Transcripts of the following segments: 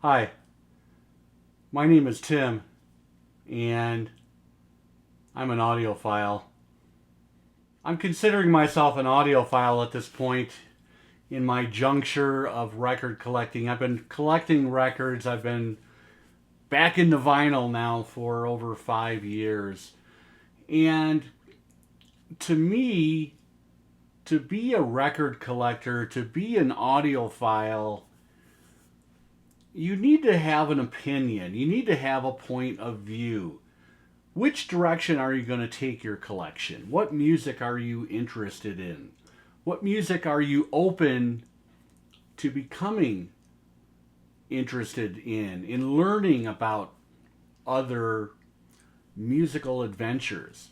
Hi, my name is Tim, and I'm an audiophile. I'm considering myself an audiophile at this point in my juncture of record collecting. I've been collecting records. I've been back into vinyl now for over 5 years. And to me, to be a record collector, to be an audiophile, you need to have an opinion. You need to have a point of view. Which direction are you going to take your collection? What music are you interested in? What music are you open to becoming interested in learning about other musical adventures?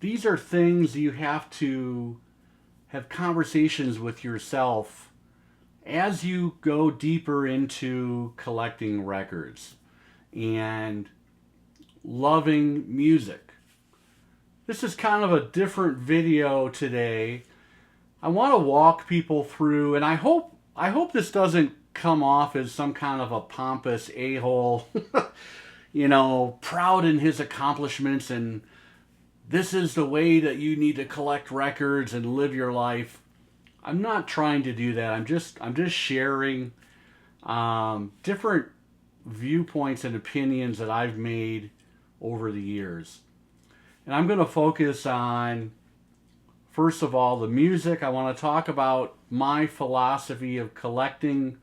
These are things you have to have conversations with yourself as you go deeper into collecting records and loving music. This is kind of a different video today. I want to walk people through, and I hope this doesn't come off as some kind of a pompous a-hole, proud in his accomplishments and this is the way that you need to collect records and live your life. I'm not trying to do that. I'm just sharing different viewpoints and opinions that I've made over the years. And I'm going to focus on, first of all, the music. I want to talk about my philosophy of collecting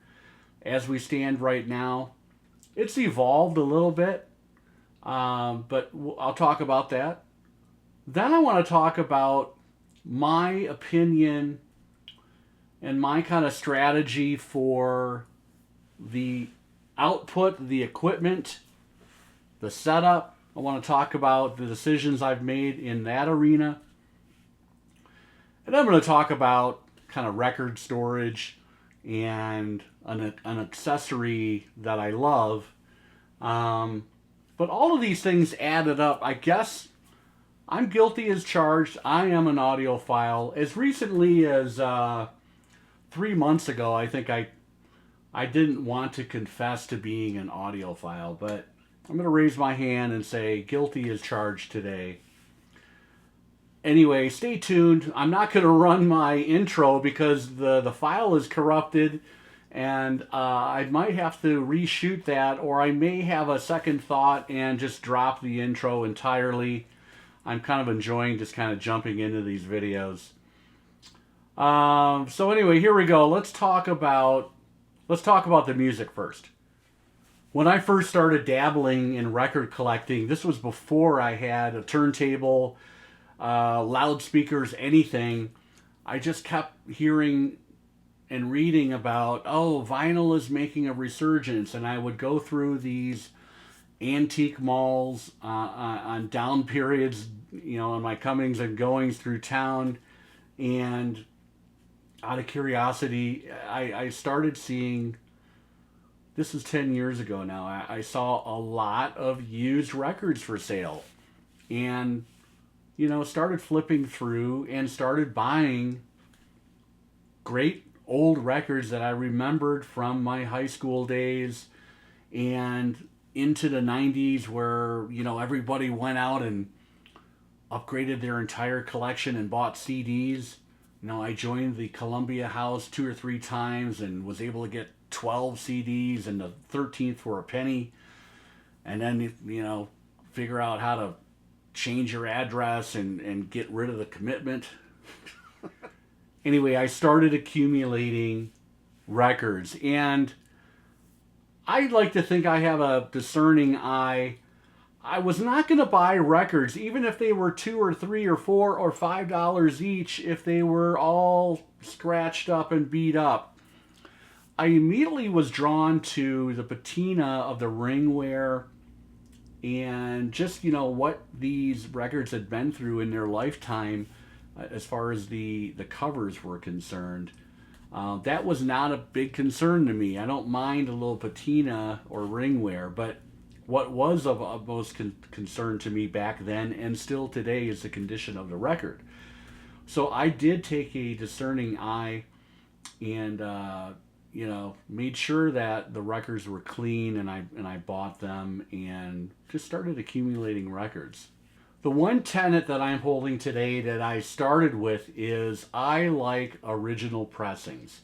as we stand right now. It's evolved a little bit, but I'll talk about that. Then I want to talk about my opinion and my kind of strategy for the output, the equipment, the setup. I want to talk about the decisions I've made in that arena. And I'm going to talk about kind of record storage and an accessory that I love. But all of these things added up, I guess I'm guilty as charged. I am an audiophile. As recently as 3 months ago, I think I didn't want to confess to being an audiophile, but I'm going to raise my hand and say guilty as charged today. Anyway, stay tuned. I'm not going to run my intro because the file is corrupted, and I might have to reshoot that, or I may have a second thought and just drop the intro entirely. I'm kind of enjoying just kind of jumping into these videos. So anyway, here we go. Let's talk about the music first. When I first started dabbling in record collecting, this was before I had a turntable, loudspeakers, anything. I just kept hearing and reading about, vinyl is making a resurgence, and I would go through these antique malls on down periods, on my comings and goings through town, and out of curiosity, I started seeing, this is 10 years ago now, I saw a lot of used records for sale, and started flipping through and started buying great old records that I remembered from my high school days and into the 90s, where everybody went out and upgraded their entire collection and bought CDs. I joined the Columbia House 2 or 3 times and was able to get 12 CDs, and the 13th for a penny. And then figure out how to change your address and get rid of the commitment. Anyway, I started accumulating records, and I'd like to think I have a discerning eye. I was not going to buy records, even if they were $2 or $3 or $4 or $5 each, if they were all scratched up and beat up. I immediately was drawn to the patina of the ringware and just, what these records had been through in their lifetime as far as the covers were concerned. That was not a big concern to me. I don't mind a little patina or ringware, but what was of most concern to me back then and still today is the condition of the record. So I did take a discerning eye and made sure that the records were clean, and I bought them and just started accumulating records. The one tenet that I'm holding today that I started with is I like original pressings.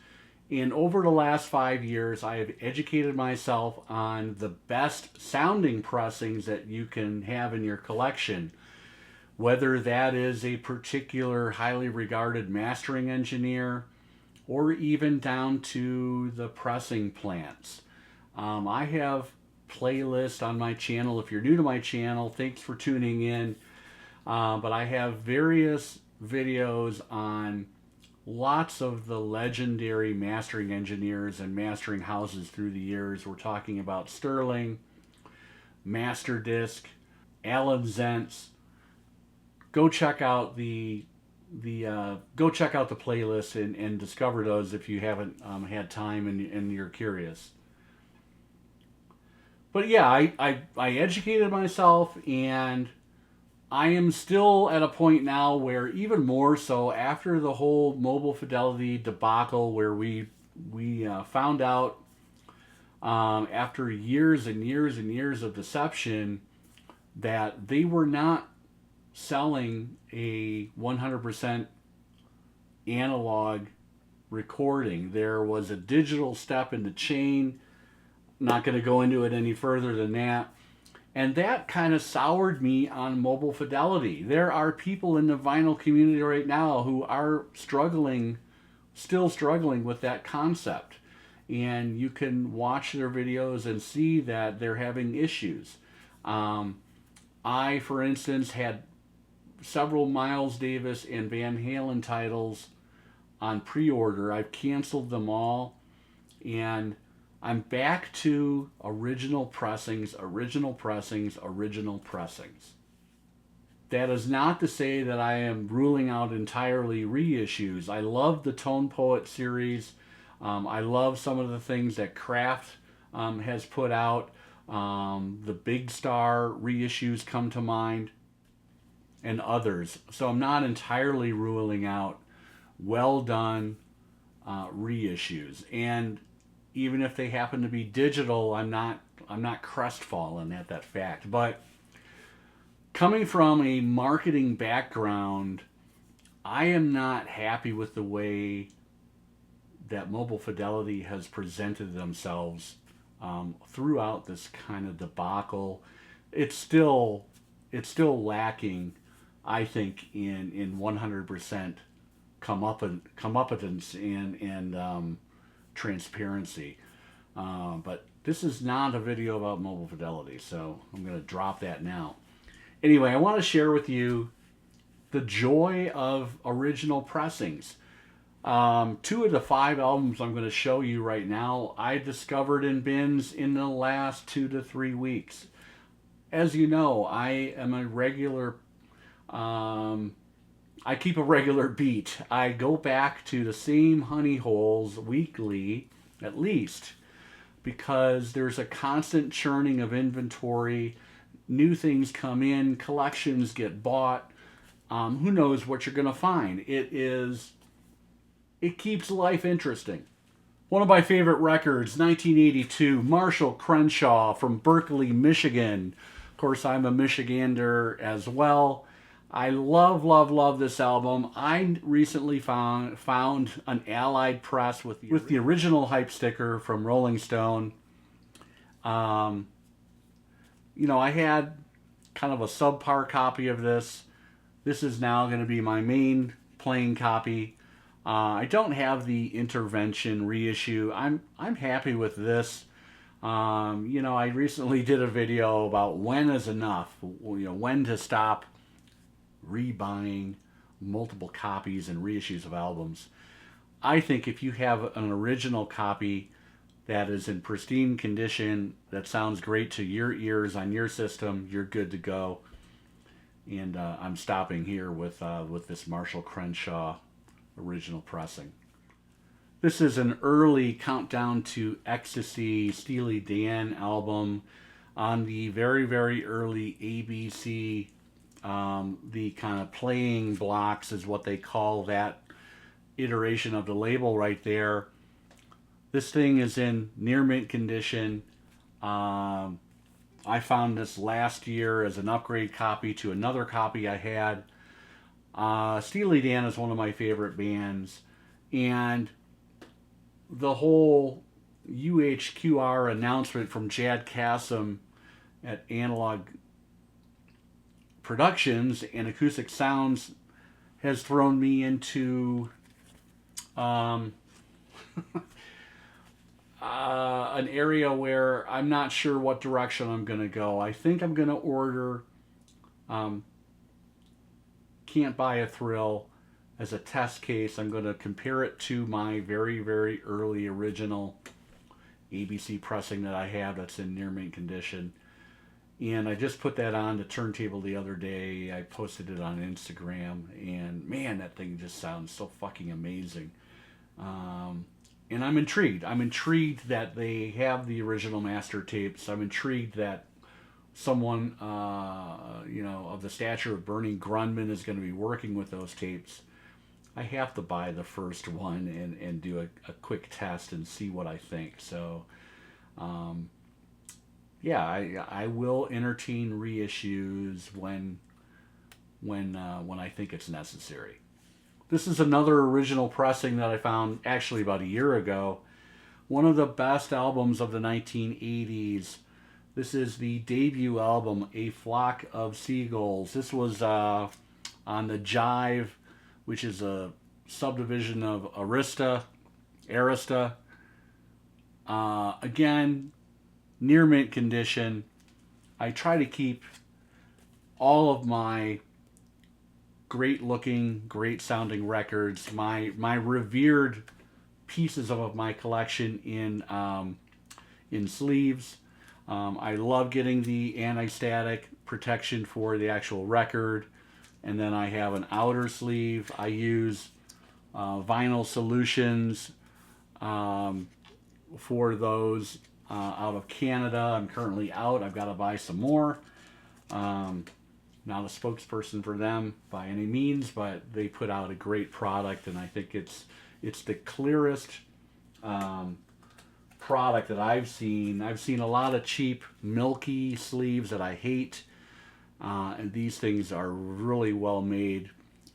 And over the last 5 years, I have educated myself on the best sounding pressings that you can have in your collection, whether that is a particular highly regarded mastering engineer or even down to the pressing plants. I have playlists on my channel. If you're new to my channel, thanks for tuning in. But I have various videos on lots of the legendary mastering engineers and mastering houses through the years. We're talking about Sterling, Masterdisc, Alan Zentz. Go check out the playlist and discover those if you haven't had time and you're curious. But yeah, I educated myself, and I am still at a point now where, even more so after the whole Mobile Fidelity debacle, where we found out after years and years and years of deception that they were not selling a 100% analog recording. There was a digital step in the chain. Not going to go into it any further than that. And that kind of soured me on Mobile Fidelity. There are people in the vinyl community right now who are still struggling with that concept. And you can watch their videos and see that they're having issues. I, for instance, had several Miles Davis and Van Halen titles on pre-order. I've canceled them all, and I'm back to original pressings. That is not to say that I am ruling out entirely reissues. I love the Tone Poet series. I love some of the things that Kraft has put out. The Big Star reissues come to mind, and others. So I'm not entirely ruling out well done reissues. And even if they happen to be digital, I'm not crestfallen at that fact. But coming from a marketing background, I am not happy with the way that Mobile Fidelity has presented themselves throughout this kind of debacle. It's still lacking, I think, in 100% comeuppance and transparency. But this is not a video about Mobile Fidelity, so I'm going to drop that now. Anyway, I want to share with you the joy of original pressings. 2 of the 5 albums I'm going to show you right now, I discovered in bins in the last 2 to 3 weeks. As you know, I am a regular, I keep a regular beat. I go back to the same honey holes weekly, at least, because there's a constant churning of inventory. New things come in, collections get bought. Who knows what you're going to find? It keeps life interesting. One of my favorite records, 1982, Marshall Crenshaw from Berkeley, Michigan. Of course, I'm a Michigander as well. I love this album. I recently found an Allied press with the original hype sticker from Rolling Stone. I had kind of a subpar copy of this. This is now going to be my main playing copy. I don't have the Intervention reissue. I'm happy with this. I recently did a video about when is enough. When to stop rebuying multiple copies and reissues of albums. I think if you have an original copy that is in pristine condition, that sounds great to your ears on your system, you're good to go. And I'm stopping here with this Marshall Crenshaw original pressing. This is an early Countdown to Ecstasy Steely Dan album on the very, very early ABC. The kind of playing blocks is what they call that iteration of the label right there. This thing is in near mint condition. I found this last year as an upgrade copy to another copy I had. Steely Dan is one of my favorite bands, and the whole UHQR announcement from Chad Kassem at Analog Productions and Acoustic Sounds has thrown me into an area where I'm not sure what direction I'm going to go. I think I'm going to order Can't Buy a Thrill as a test case. I'm going to compare it to my very, very early original ABC pressing that I have that's in near mint condition. And I just put that on the turntable the other day. I posted it on Instagram, and man, that thing just sounds so fucking amazing. And I'm intrigued. I'm intrigued that they have the original master tapes. I'm intrigued that someone, of the stature of Bernie Grundman is going to be working with those tapes. I have to buy the first one and do a quick test and see what I think. So, I will entertain reissues when I think it's necessary. This is another original pressing that I found actually about a year ago. One of the best albums of the 1980s. This is the debut album, A Flock of Seagulls. This was on the Jive, which is a subdivision of Arista. Again, near mint condition. I try to keep all of my great looking, great sounding records, my revered pieces of my collection in sleeves. I love getting the anti-static protection for the actual record, and then I have an outer sleeve. I use Vinyl Solutions for those out of Canada. I'm currently out. I've got to buy some more. Not a spokesperson for them by any means, but they put out a great product, and I think it's the clearest product that I've seen. I've seen a lot of cheap, milky sleeves that I hate, and these things are really well made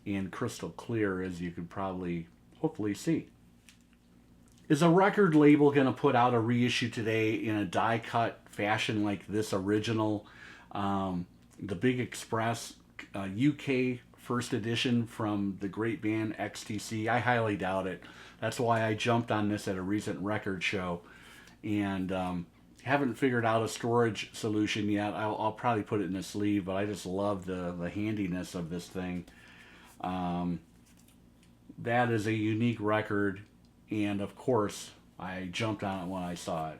and crystal clear, as you could probably, hopefully see. Is a record label going to put out a reissue today in a die-cut fashion like this original? The Big Express UK first edition from the great band XTC. I highly doubt it. That's why I jumped on this at a recent record show, and haven't figured out a storage solution yet. I'll probably put it in a sleeve, but I just love the handiness of this thing. That is a unique record, and of course I jumped on it when I saw it.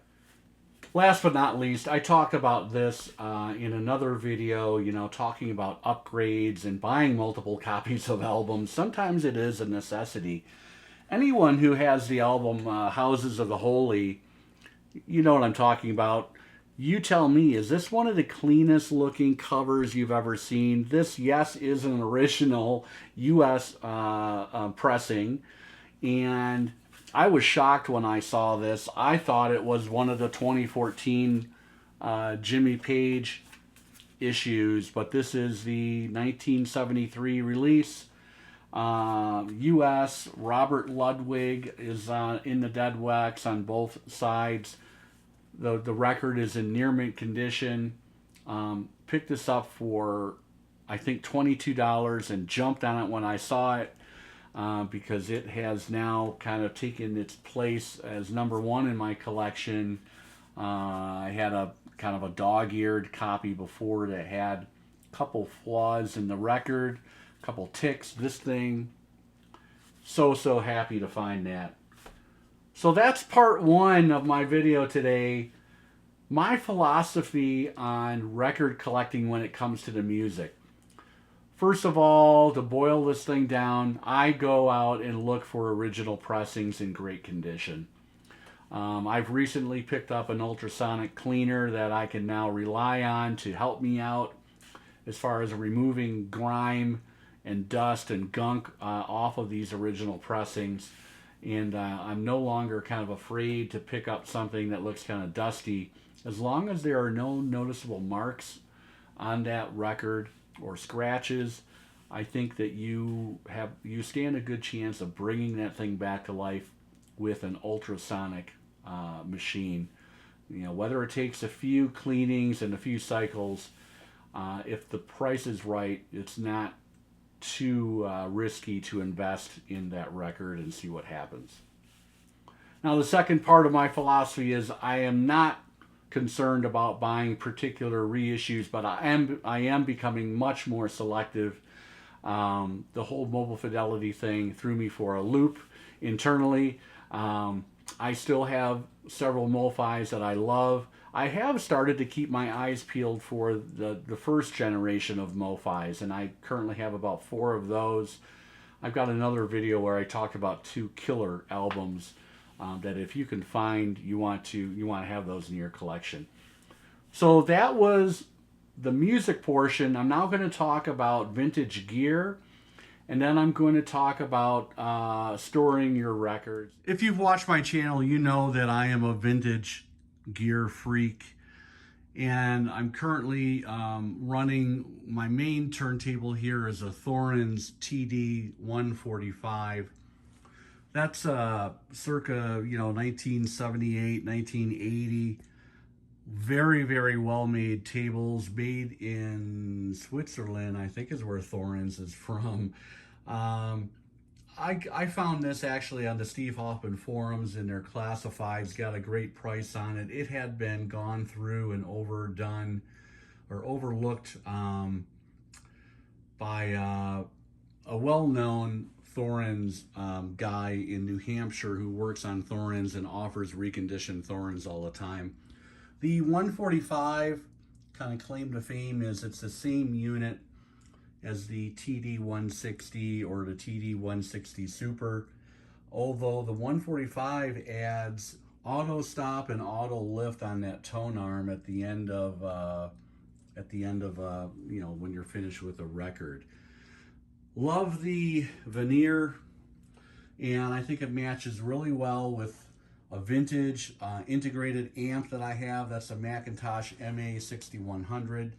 Last but not least, I talked about this in another video, talking about upgrades and buying multiple copies of albums. Sometimes it is a necessity. Anyone who has the album Houses of the Holy, you know what I'm talking about. You tell me, is this one of the cleanest looking covers you've ever seen? This, yes, is an original US pressing, and I was shocked when I saw this. I thought it was one of the 2014 Jimmy Page issues, but this is the 1973 release. U.S. Robert Ludwig is in the dead wax on both sides. The record is in near mint condition. Picked this up for, I think, $22 and jumped on it when I saw it. Because it has now kind of taken its place as number one in my collection. I had a kind of a dog-eared copy before that had a couple flaws in the record, a couple ticks. This thing, so happy to find that. So that's part one of my video today. My philosophy on record collecting when it comes to the music. First of all, to boil this thing down, I go out and look for original pressings in great condition. I've recently picked up an ultrasonic cleaner that I can now rely on to help me out as far as removing grime and dust and gunk off of these original pressings. and I'm no longer kind of afraid to pick up something that looks kind of dusty, as long as there are no noticeable marks on that record or scratches. I think that you stand a good chance of bringing that thing back to life with an ultrasonic machine. You know, whether it takes a few cleanings and a few cycles, if the price is right, it's not too risky to invest in that record and see what happens. Now, the second part of my philosophy is I am not concerned about buying particular reissues, but I am becoming much more selective. The whole mobile fidelity thing threw me for a loop internally. I still have several MoFis that I love. I have started to keep my eyes peeled for the first generation of MoFis, and I currently have about 4 of those. I've got another video where I talked about 2 killer albums that if you can find, you want to have those in your collection. So that was the music portion. I'm now going to talk about vintage gear, and then I'm going to talk about storing your records. If you've watched my channel, you know that I am a vintage gear freak, and I'm currently running my main turntable here is a Thorens TD 145. That's circa 1978, 1980. Very, very well made tables, made in Switzerland, I think is where Thorens is from. I found this actually on the Steve Hoffman forums in their classifieds, got a great price on it. It had been gone through and overdone or overlooked by a well-known Thorens guy in New Hampshire who works on Thorens and offers reconditioned Thorens all the time. The 145 kind of claim to fame is it's the same unit as the TD 160 or the TD 160 Super, although the 145 adds auto stop and auto lift on that tone arm at the end of when you're finished with a record. Love the veneer, and I think it matches really well with a vintage integrated amp that I have. That's a Macintosh MA6100.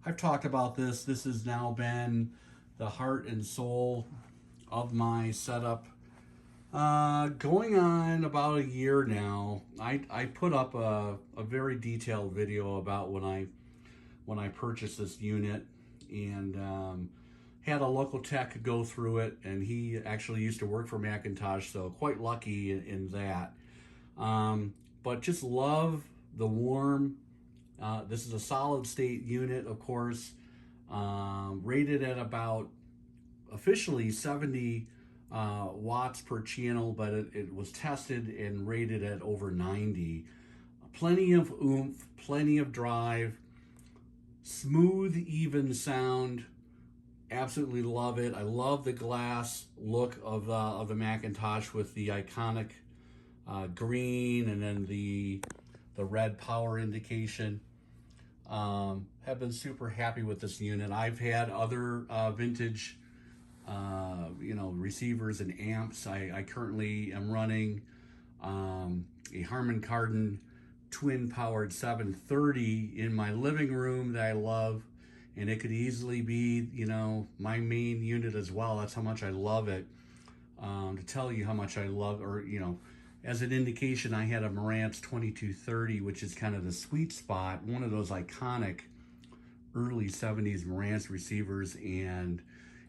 I've talked about this. This has now been the heart and soul of my setup. Going on about a year now. I put up a very detailed video about when I purchased this unit, and had a local tech go through it, and he actually used to work for Macintosh, so quite lucky in that. But just love the warm. This is a solid state unit, of course, rated at about officially 70 watts per channel, but it was tested and rated at over 90. Plenty of oomph, plenty of drive, smooth, even sound. Absolutely love it. I love the glass look of the Macintosh with the iconic green and then the red power indication. Have been super happy with this unit. I've had other vintage receivers and amps. I currently am running a Harman Kardon twin powered 730 in my living room that I love, and it could easily be my main unit as well. That's how much I love it. To tell you how much I love, or as an indication, I had a Marantz 2230, which is kind of the sweet spot, one of those iconic early 70s Marantz receivers, and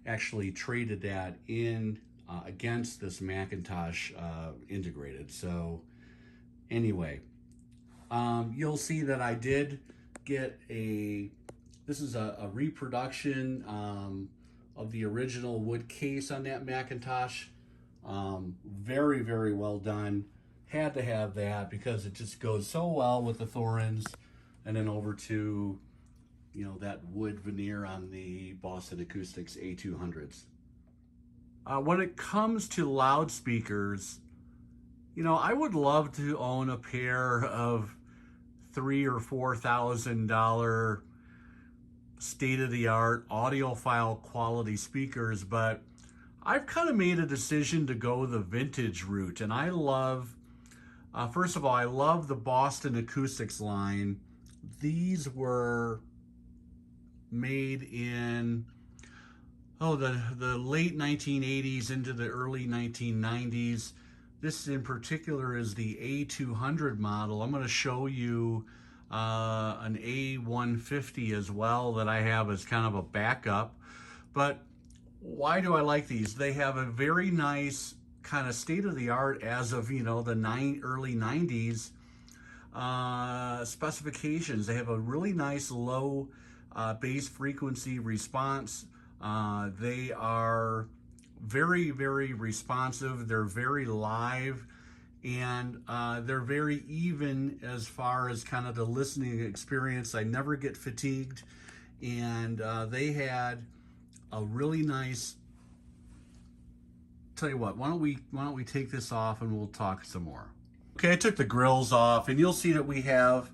actually traded that in against this Macintosh integrated. So anyway, you'll see that I did get this is a reproduction of the original wood case on that Macintosh. Very, very well done. Had to have that because it just goes so well with the Thorens, and then over to that wood veneer on the Boston Acoustics A200s. When it comes to loudspeakers, I would love to own a pair of $3,000 or $4,000 state-of-the-art audiophile quality speakers, but I've kind of made a decision to go the vintage route, and I love, first of all, I love the Boston Acoustics line. These were made in, the late 1980s into the early 1990s. This in particular is the A200 model. I'm going to show you an A150 as well that I have as kind of a backup. But why do I like these? They have a very nice kind of state-of-the-art, as of the early 90s, specifications. They have a really nice low bass frequency response. They are very, very responsive. They're very live, and they're very even as far as kind of the listening experience. I never get fatigued, and they had a really nice. Tell you what, why don't we take this off and we'll talk some more. Okay, I took the grills off, and you'll see that we have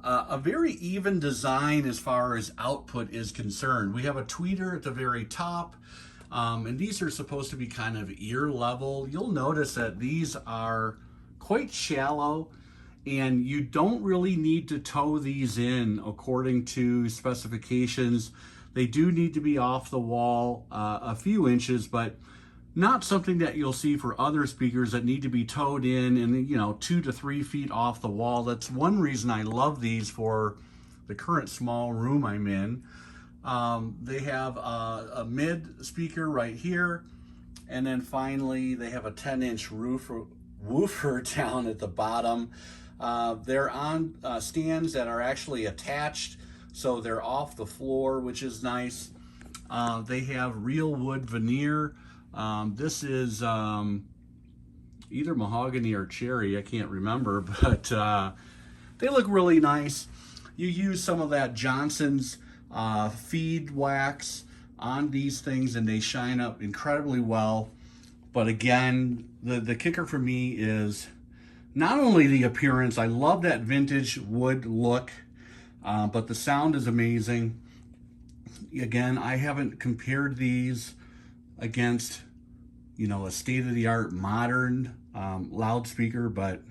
a very even design as far as output is concerned. We have a tweeter at the very top, and these are supposed to be kind of ear level. You'll notice that these are quite shallow, and you don't really need to toe these in according to specifications. They do need to be off the wall a few inches, but not something that you'll see for other speakers that need to be towed in and 2 to 3 feet off the wall. That's one reason I love these for the current small room I'm in. They have a mid speaker right here, and then finally they have a 10-inch woofer down at the bottom. They're on stands that are actually attached, so they're off the floor, which is nice. They have real wood veneer. This is either mahogany or cherry, I can't remember, but they look really nice. You use some of that Johnson's feed wax on these things, and they shine up incredibly well. But again, the kicker for me is not only the appearance. I love that vintage wood look, but the sound is amazing. Again, I haven't compared these against a state-of-the-art modern loudspeaker, but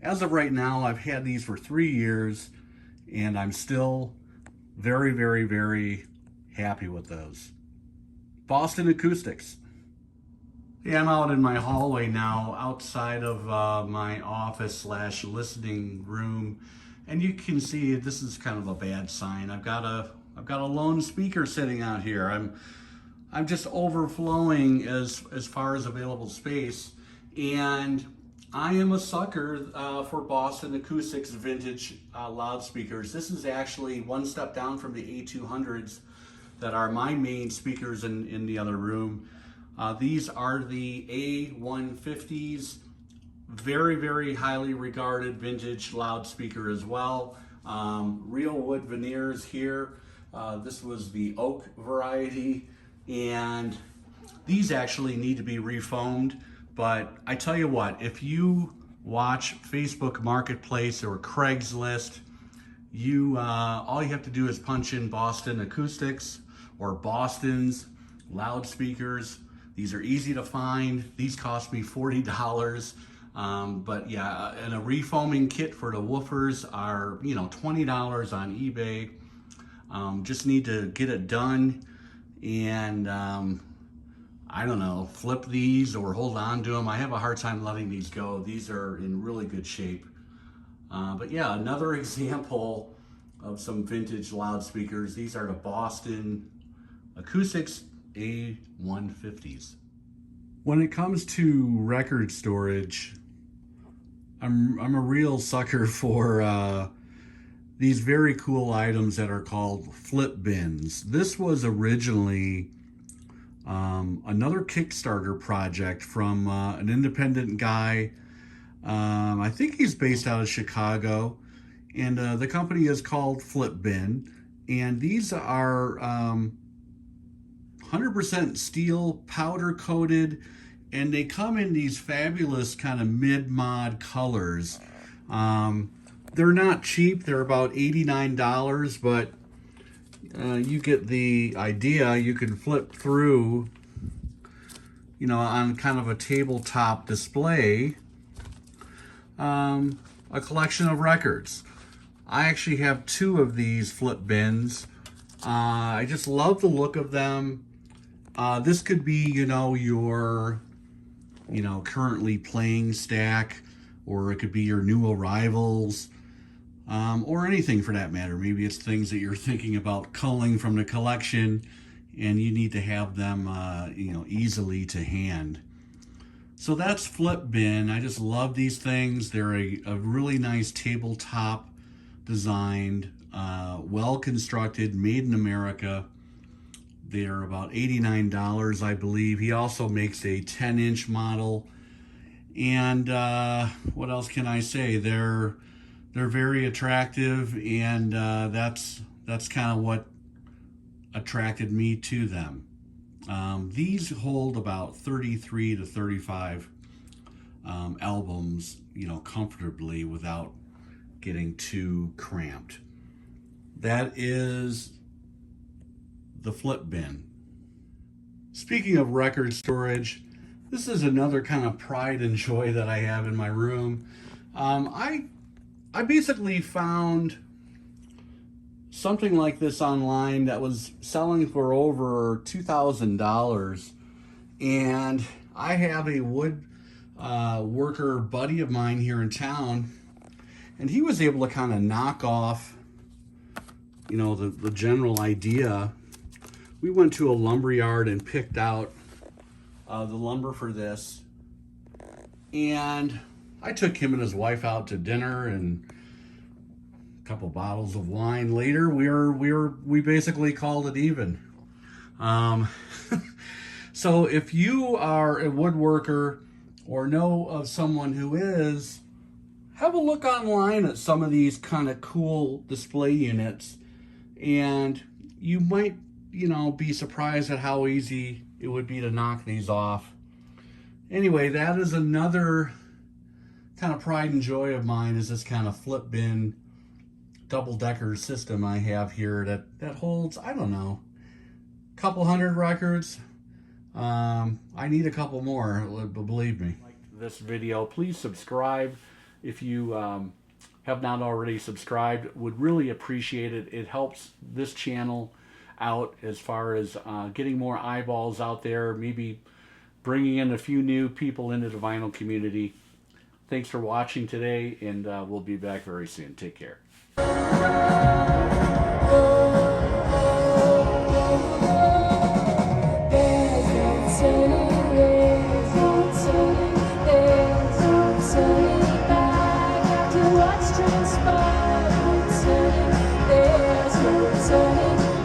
as of right now, I've had these for 3 years, and I'm still very, very, very happy with those. Boston Acoustics. Yeah, I'm out in my hallway now, outside of my office / listening room, and you can see this is kind of a bad sign. I've got a lone speaker sitting out here. I'm just overflowing as far as available space, and I am a sucker for Boston Acoustics vintage loudspeakers. This is actually one step down from the A200s that are my main speakers in the other room. These are the A150s, very, very highly regarded vintage loudspeaker as well. Real wood veneers here. This was the oak variety, and these actually need to be refoamed. But I tell you what, if you watch Facebook Marketplace or Craigslist, all you have to do is punch in Boston Acoustics or Boston's loudspeakers. These are easy to find. These cost me $40. But yeah, and a refoaming kit for the woofers are $20 on eBay. Just need to get it done, and I don't know, flip these or hold on to them. I have a hard time letting these go. These are in really good shape. But yeah, another example of some vintage loudspeakers. These are the Boston Acoustics A150s. When it comes to record storage, I'm a real sucker for these very cool items that are called flip bins. This was originally another Kickstarter project from an independent guy. I think he's based out of Chicago, and the company is called Flip Bin, and these are 100% steel, powder coated, and they come in these fabulous kind of mid-mod colors. They're not cheap. They're about $89, but you get the idea. You can flip through you know, on kind of a tabletop display, a collection of records. I actually have 2 of these flip bins. I just love the look of them. This could be, you know, your, you know, currently playing stack, or it could be your new arrivals, or anything for that matter. Maybe it's things that you're thinking about culling from the collection and you need to have them, you know, easily to hand. So that's flip bin. I just love these things. They're a really nice tabletop designed, well constructed, made in America. They're about $89, I believe. He also makes a 10-inch model. And what else can I say? They're very attractive, and that's kind of what attracted me to them. These hold about 33 to 35 albums, you know, comfortably without getting too cramped. That is the flip bin. Speaking of record storage, this is another kind of pride and joy that I have in my room. I basically found something like this online that was selling for over $2,000, and I have a wood worker buddy of mine here in town, and he was able to kind of knock off, you know, the general idea. We went to a lumber yard and picked out the lumber for this, and I took him and his wife out to dinner, and a couple bottles of wine later, we basically called it even. So if you are a woodworker or know of someone who is, have a look online at some of these kind of cool display units, and you might, you know, be surprised at how easy it would be to knock these off. Anyway, that is another kind of pride and joy of mine, is this kind of flip bin double-decker system I have here that holds, I don't know, a couple hundred records. I need a couple more, believe me. Like this video, please subscribe if you have not already subscribed. Would really appreciate it. It helps this channel out as far as getting more eyeballs out there, maybe bringing in a few new people into the vinyl community. Thanks for watching today, and we'll be back very soon. Take care.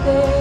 There